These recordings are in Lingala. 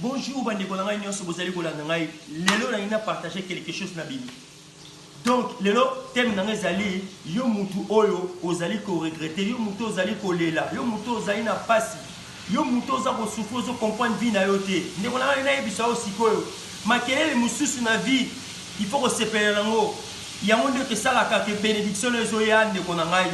Bonjour, bandeko na ngai nyonso bozali kolanda ngai. Lelo na partager quelque chose na bini. Donc lelo thème na ngai ezali yo mutu oyo ozali ko regretter, yo mutu ozali kolela, yo mutu ozali na pasi, yo mutu oza ko souffrir, ozo comprendre vie na yo te. Ndeko na ngai na yebisa o sikoyo. Makelele mususu na vie, il faut que sepele nango. Yango nde ke sala ka ke bénédiction ezo ya ndeko na ngai.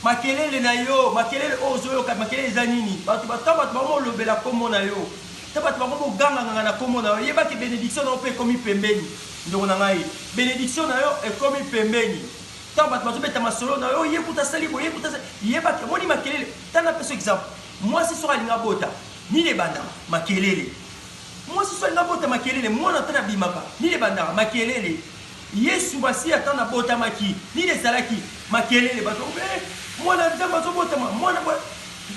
Makelele na yo, makelele ozo yo ka makelele za nini? Batu bataba ba lobela komo na yo. Tabat ba ko ganga na komo na yo. Yeba ke bénédiction na pe komi pembeni. Ndeko na ngai. Bénédiction na yo e komi pembeni. Tabat ba beta masolo na yo yekuta sali bo yekuta yeba ke moni makelele. Tana peso exemple. Moi si sora linga bota, ni le banda makelele. Moi si sora linga bota makelele, moi na tana bimaka, ni le banda makelele. Yesu basi atana bota maki, ni le salaki makelele bato. Moi na nzamba zo bota moi na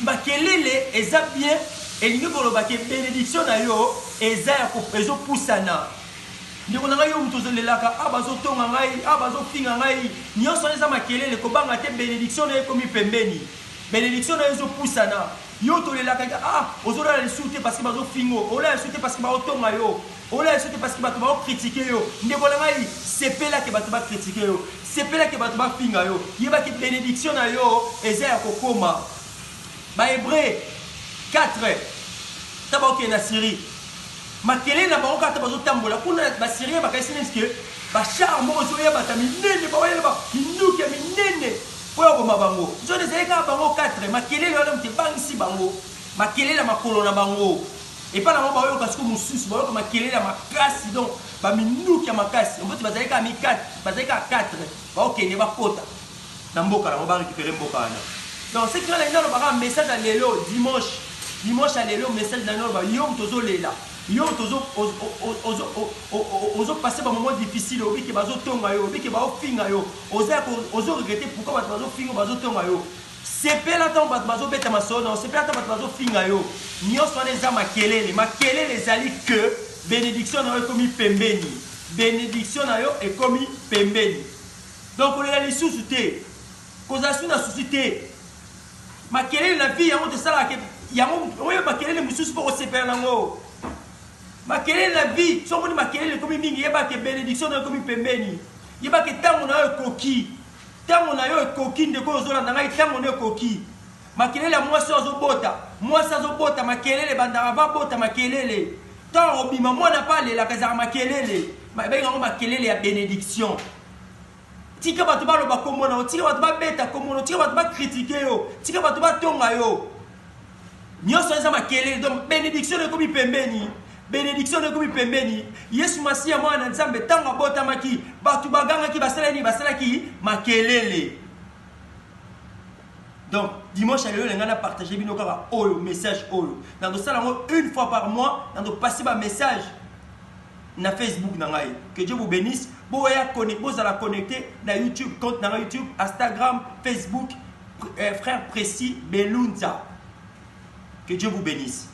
makelele eza bien. Et nous avons une bénédiction na yo eza ya ko ezo pusana. Ndeko na ngai yo muto zolelaka abazo tonga ngai abazo finga ngai nyonso eza makelele ko banga te bénédiction na ekomi pembeni. Bénédiction na ezo pusana. Yo tolelaka ozola le soute parce que bazo fingo, ola le soute parce que bazo tonga yo, ola le soute parce que bato ba critiquer yo. Ndeko na ngai c'est là que bato ba critiquer yo. C'est là que bato ba finga yo. Yeba ki bénédiction na yo eza ya kokoma. Ba hébreu 4 tabaoke na Syrie makelele na bango kata bazo tambola kuna ba Syrie ba kaisi neske ba charme ozo ya bata minene ba wele ba minduke minene oyo ko mabango zo de zeka bango 4 makelele wala mte bangisi bango makelele makolo na bango et pas na mo ba oyo kasiko mususu ba oyo makelele makasi donc ba minduke makasi on peut ba zeka mi 4 ba zeka 4 ba okene ba kota na mboka na mo ba récupérer mboka na donc c'est que là il y a un message à l'élo dimanche à l'élo message dans le yo tozo lela yo tozo ozo passer par moment difficile obi ke bazo tonga yo obi ke ba ofinga yo ozo regretter pourquoi bazo finga bazo tonga yo c'est pas là tant bazo beta masono c'est pas là tant bazo finga yo nyonso wana eza makelele ezali que bénédiction na yo ekomi pembeni bénédiction na yo ekomi pembeni donc on est lisusu te kozasi na susi te makelele na vie yango tesala ke yango oyo makelele mususu po sepela nango makelele la vie somo ni makelele komi mingi yeba ke bénédiction na komi pembeni yeba ke tango na yo koki ndeko ozola na ngai tango na yo koki makelele mwasi azobota makelele bandara ba bota makelele tango bima mwana pale la kazara makelele benga ngo makelele ya bénédiction tika bato baloba komona tika bato babeta komona tika bato ba critiquer yo tika bato ba tonga yo nyonso eza makelele donc bénédiction ekomi pembeni bénédiction ekomi pembeni Yesu Masiya mwana Nzambe tango abotamaki bato bagangaki basalaki makelele donc dimanche lelo lenga na partager bino kaka oyo message oyo dans le salon une fois par mois dans le passer ba message na Facebook na ngai que Dieu vous bénisse boya connecter bozala connecter na YouTube compte na YouTube Instagram Facebook frère précis Belunza. Que Dieu vous bénisse.